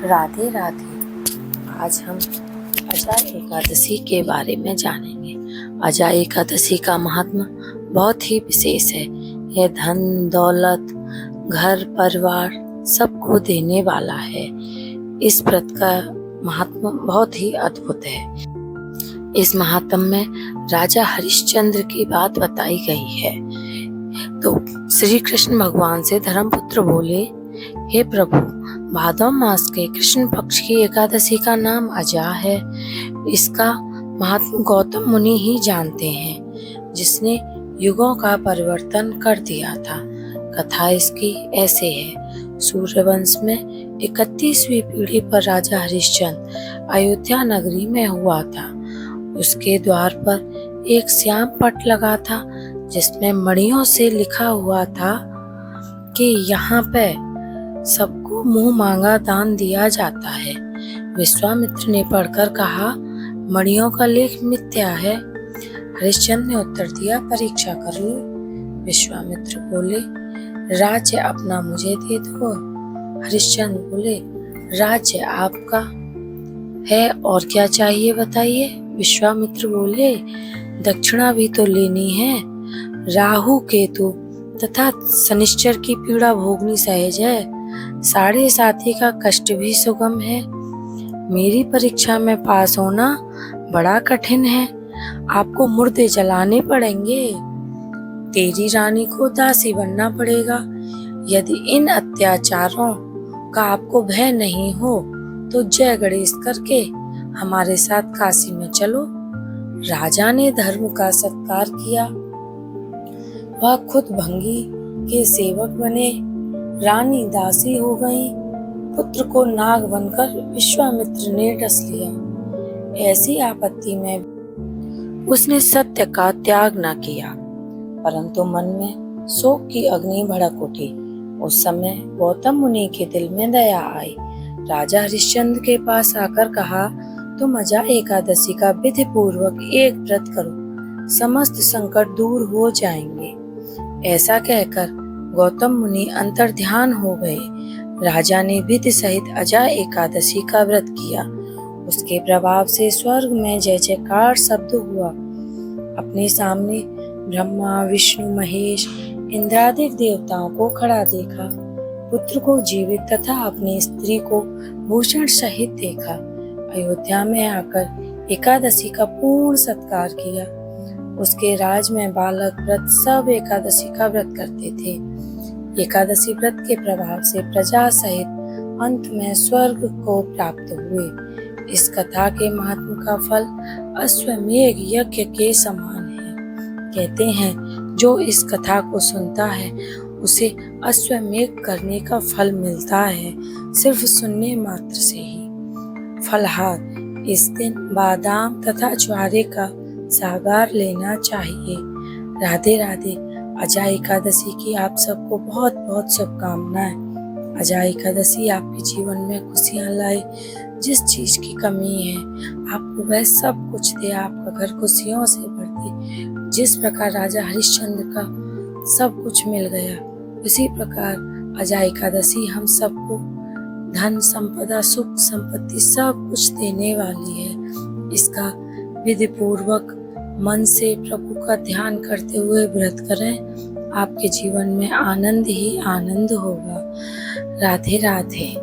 राधे राधे। आज हम अजा एकादशी के बारे में जानेंगे। अजा एकादशी का महात्मा बहुत ही विशेष है। यह धन दौलत घर परिवार सबको देने वाला है। इस व्रत का महात्मा बहुत ही अद्भुत है। इस महात्म में राजा हरिश्चंद्र की बात बताई गई है। तो श्री कृष्ण भगवान से धर्मपुत्र बोले, हे प्रभु, भादव मास के कृष्ण पक्ष की एकादशी का नाम अजा है। इसका महात्मा गौतम मुनि ही जानते हैं, जिसने युगों का परिवर्तन कर दिया था। कथा इसकी ऐसे है। सूर्यवंश में 31वीं पीढ़ी पर राजा हरिश्चंद्र अयोध्या नगरी में हुआ था। उसके द्वार पर एक श्याम पट लगा था, जिसमें मणियों से लिखा हुआ था कि यहाँ पे सबको मुंह मांगा दान दिया जाता है। विश्वामित्र ने पढ़कर कहा, मणियों का लेख मिथ्या है। हरिश्चंद्र ने उत्तर दिया, परीक्षा कर लो। विश्वामित्र बोले, राज्य अपना मुझे दे दो। हरिश्चंद्र बोले, राज्य आपका है और क्या चाहिए बताइए। विश्वामित्र बोले, दक्षिणा भी तो लेनी है। राहु केतु तथा शनिश्चर की पीड़ा भोगनी सहज है। साढ़े साथी का कष्ट भी सुगम है। मेरी परीक्षा में पास होना बड़ा कठिन है। आपको मुर्दे जलाने पड़ेंगे। तेरी रानी को दासी बनना पड़ेगा। यदि इन अत्याचारों का आपको भय नहीं हो तो जय गणेश करके हमारे साथ काशी में चलो। राजा ने धर्म का सत्कार किया। वह खुद भंगी के सेवक बने, रानी दासी हो गई। पुत्र को नाग बनकर विश्वामित्र ने डस लिया। ऐसी आपत्ति में उसने सत्य का त्याग न किया, परंतु मन में शोक की अग्नि भड़क उठी। उस समय गौतम मुनि के दिल में दया आई। राजा हरिश्चंद्र के पास आकर कहा, तुम अजा एकादशी का विधि पूर्वक एक व्रत करो, समस्त संकट दूर हो जाएंगे। ऐसा कहकर गौतम मुनि अंतर्ध्यान हो गए। राजा ने विधि सहित अजा एकादशी का व्रत किया। उसके प्रभाव से स्वर्ग में जय जयकार शब्द हुआ। अपने सामने ब्रह्मा विष्णु महेश इंद्रादिक देवताओं को खड़ा देखा। पुत्र को जीवित तथा अपनी स्त्री को भूषण सहित देखा। अयोध्या में आकर एकादशी का पूर्ण सत्कार किया। उसके राज में बालक व्रत सब एकादशी का व्रत करते थे। एकादशी व्रत के प्रभाव से प्रजा सहित अंत में स्वर्ग को प्राप्त हुए। इस कथा के महात्म का फल अश्वमेध यज्ञ के समान है। कहते हैं, जो इस कथा को सुनता है उसे अश्वमेध करने का फल मिलता है, सिर्फ सुनने मात्र से ही। फलहार इस दिन बादाम तथा ज्वारे का सागार लेना चाहिए। राधे राधे। अजा एकादशी की आप सबको बहुत बहुत शुभकामनाएं। अजा एकादशी आपके जीवन में खुशियां लाए। जिस चीज की कमी है आपको वह सब कुछ दे, आपका घर खुशियों से भर दे। जिस प्रकार राजा हरिश्चंद्र का सब कुछ मिल गया, उसी प्रकार अजा एकादशी हम सबको धन संपदा सुख संपत्ति सब कुछ देने वाली है। इसका विधि पूर्वक मन से प्रभु का ध्यान करते हुए व्रत करें। आपके जीवन में आनंद ही आनंद होगा। राधे राधे।